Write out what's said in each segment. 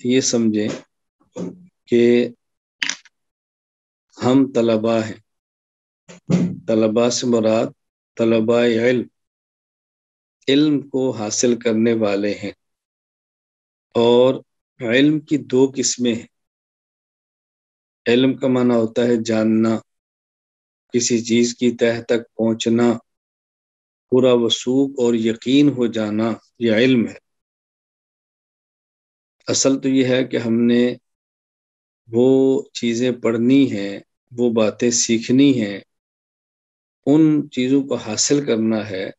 یہ سمجھیں کہ ہم طلباء ہیں. طلباء سے مراد طلباء علم کو حاصل کرنے والے ہیں. اور علم کی دو قسمیں ہیں. علم کا معنی ہوتا ہے جاننا، کسی چیز کی تہہ تک پہنچنا، پورا وثوق اور یقین ہو جانا، یہ علم ہے. اصل تو یہ ہے کہ ہم نے وہ چیزیں پڑھنی ہیں، وہ باتیں سیکھنی ہیں، ان چیزوں کو حاصل کرنا ہے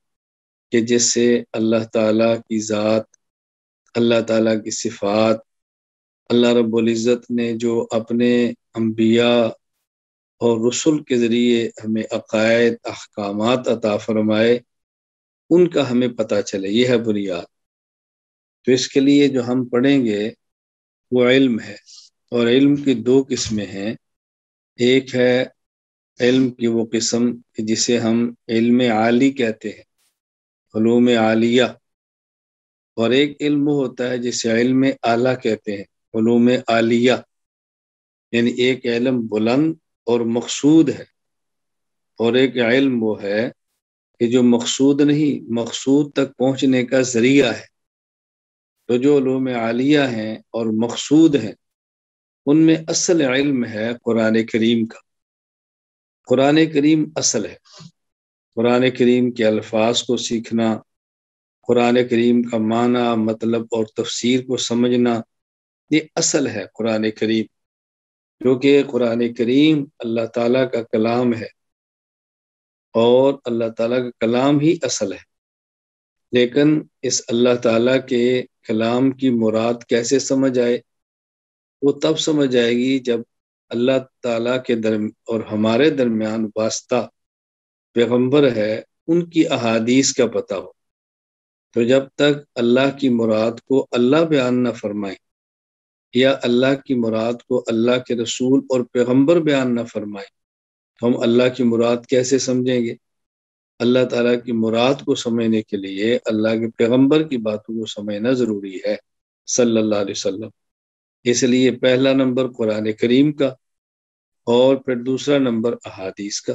کہ جس سے اللہ تعالیٰ کی ذات، اللہ تعالیٰ کی صفات، اللہ رب العزت نے جو اپنے انبیاء اور رسل کے ذریعے ہمیں عقائد، احکامات عطا فرمائے، ان کا ہمیں پتہ چلے. یہ ہے بنیاد. تو اس کے لیے جو ہم پڑھیں گے وہ علم ہے. اور علم کی دو قسمیں ہیں. ایک ہے علم کی وہ قسم جسے ہم علم عالی کہتے ہیں، علوم عالیہ. اور ایک علم وہ ہوتا ہے جسے علم اعلیٰ کہتے ہیں، علوم عالیہ. یعنی ایک علم بلند اور مقصود ہے، اور ایک علم وہ ہے کہ جو مقصود نہیں، مقصود تک پہنچنے کا ذریعہ ہے. تو جو علوم عالیہ ہیں اور مقصود ہیں، ان میں اصل علم ہے قرآن کریم کا. قرآن کریم اصل ہے. قرآن کریم کے الفاظ کو سیکھنا، قرآن کریم کا معنی، مطلب اور تفسیر کو سمجھنا، یہ اصل ہے قرآن کریم. کیونکہ قرآن کریم اللہ تعالیٰ کا کلام ہے، اور اللہ تعالیٰ کا کلام ہی اصل ہے. لیکن اس اللہ تعالیٰ کے کلام کی مراد کیسے سمجھ آئے؟ وہ تب سمجھ آئے گی جب اللہ تعالیٰ کے اور ہمارے درمیان واسطہ پیغمبر ہے، ان کی احادیث کا پتہ ہو. تو جب تک اللہ کی مراد کو اللہ بیان نہ فرمائیں، یا اللہ کی مراد کو اللہ کے رسول اور پیغمبر بیان نہ فرمائیں، تو ہم اللہ کی مراد کیسے سمجھیں گے؟ اللہ تعالیٰ کی مراد کو سمجھنے کے لیے اللہ کے پیغمبر کی باتوں کو سمجھنا ضروری ہے صلی اللہ علیہ وسلم. اس لیے پہلا نمبر قرآن کریم کا، اور پھر دوسرا نمبر احادیث کا.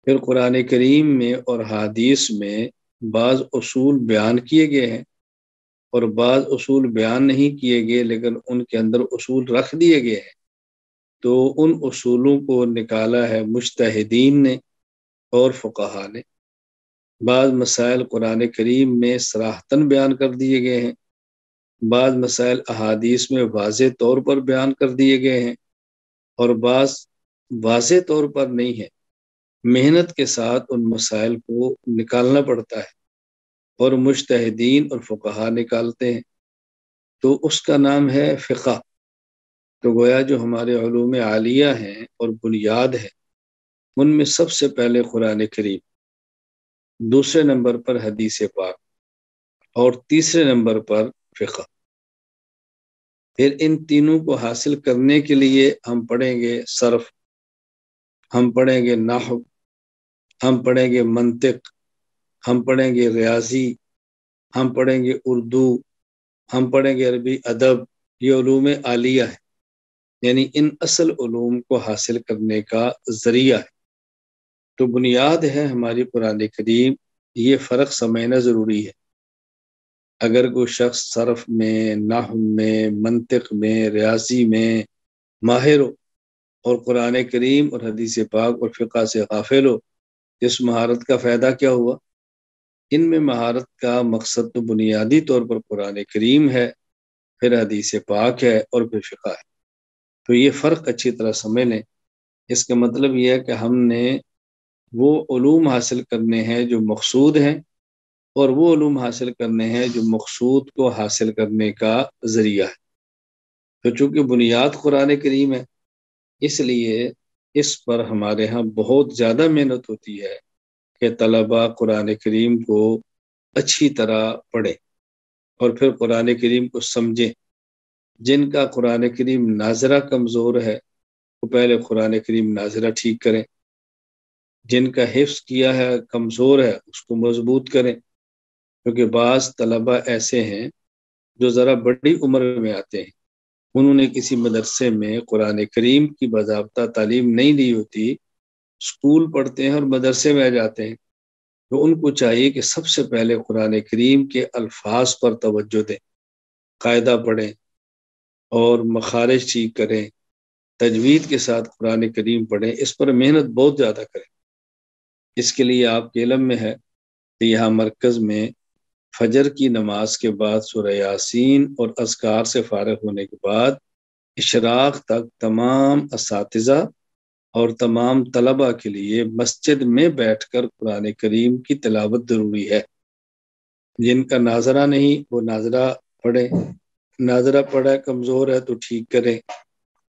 پھر قرآن کریم میں اور حدیث میں بعض اصول بیان کیے گئے ہیں، اور بعض اصول بیان نہیں کیے گئے لیکن ان کے اندر اصول رکھ دیے گئے ہیں. تو ان اصولوں کو نکالا ہے مجتہدین نے اور فقہا نے. بعض مسائل قرآن کریم میں صراحتاً بیان کر دیے گئے ہیں، بعض مسائل احادیث میں واضح طور پر بیان کر دیے گئے ہیں، اور بعض واضح طور پر نہیں ہے. محنت کے ساتھ ان مسائل کو نکالنا پڑتا ہے، اور مجتہدین اور فقہا نکالتے ہیں. تو اس کا نام ہے فقہ. تو گویا جو ہمارے علوم عالیہ ہیں اور بنیاد ہے، ان میں سب سے پہلے قرآن کریم، دوسرے نمبر پر حدیث پاک، اور تیسرے نمبر پر فقہ. پھر ان تینوں کو حاصل کرنے کے لیے ہم پڑھیں گے صرف، ہم پڑھیں گے نحو، ہم پڑھیں گے منطق، ہم پڑھیں گے ریاضی، ہم پڑھیں گے اردو، ہم پڑھیں گے عربی ادب. یہ علوم عالیہ ہے، یعنی ان اصل علوم کو حاصل کرنے کا ذریعہ ہے. تو بنیاد ہے ہماری قرآن کریم. یہ فرق سمجھنا ضروری ہے. اگر کوئی شخص صرف میں، نحو میں، منطق میں، ریاضی میں ماہر ہو، اور قرآن کریم اور حدیث پاک اور فقہ سے غافل ہو، اس مہارت کا فائدہ کیا ہوا؟ ان میں مہارت کا مقصد تو بنیادی طور پر قرآن کریم ہے، پھر حدیث پاک ہے، اور پھر فقہ ہے. تو یہ فرق اچھی طرح سمجھ لیں. اس کا مطلب یہ ہے کہ ہم نے وہ علوم حاصل کرنے ہیں جو مقصود ہیں، اور وہ علوم حاصل کرنے ہیں جو مقصود کو حاصل کرنے کا ذریعہ ہے. تو چونکہ بنیاد قرآن کریم ہے، اس لیے اس پر ہمارے ہاں بہت زیادہ محنت ہوتی ہے کہ طلباء قرآن کریم کو اچھی طرح پڑھیں، اور پھر قرآن کریم کو سمجھیں. جن کا قرآن کریم ناظرہ کمزور ہے، وہ پہلے قرآن کریم ناظرہ ٹھیک کریں. جن کا حفظ کیا ہے کمزور ہے، اس کو مضبوط کریں. کیونکہ بعض طلباء ایسے ہیں جو ذرا بڑی عمر میں آتے ہیں، انہوں نے کسی مدرسے میں قرآن کریم کی باضابطہ تعلیم نہیں لی ہوتی، اسکول پڑھتے ہیں اور مدرسے میں آ جاتے ہیں، تو ان کو چاہیے کہ سب سے پہلے قرآن کریم کے الفاظ پر توجہ دیں، قاعدہ پڑھیں اور مخارج ٹھیک کریں، تجوید کے ساتھ قرآن کریم پڑھیں، اس پر محنت بہت زیادہ کریں۔ اس کے لیے آپ کے علم میں ہے کہ یہاں مرکز میں فجر کی نماز کے بعد سورہ یاسین اور اذکار سے فارغ ہونے کے بعد اشراق تک تمام اساتذہ اور تمام طلبہ کے لیے مسجد میں بیٹھ کر قرآن کریم کی تلاوت ضروری ہے۔ جن کا ناظرہ نہیں وہ ناظرہ پڑھیں، ناظرہ پڑھا کمزور ہے تو ٹھیک کریں،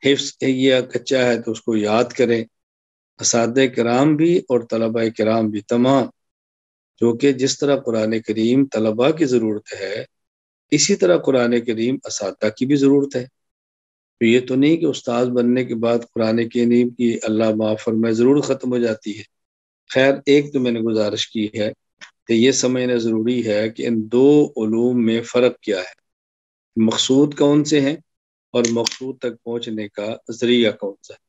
حفظ یا کچا ہے تو اس کو یاد کریں۔ اساتذہ کرام بھی اور طلبہ کرام بھی تمام، جو کہ جس طرح قرآن کریم طلبہ کی ضرورت ہے اسی طرح قرآن کریم اساتذہ کی بھی ضرورت ہے۔ تو یہ تو نہیں کہ استاد بننے کے بعد قرآن کریم کی اللہ معاف فرمائے ضرور ختم ہو جاتی ہے۔ خیر، ایک تو میں نے گزارش کی ہے کہ یہ سمجھنا ضروری ہے کہ ان دو علوم میں فرق کیا ہے، مقصود کون سے ہیں اور مقصود تک پہنچنے کا ذریعہ کون سا ہے۔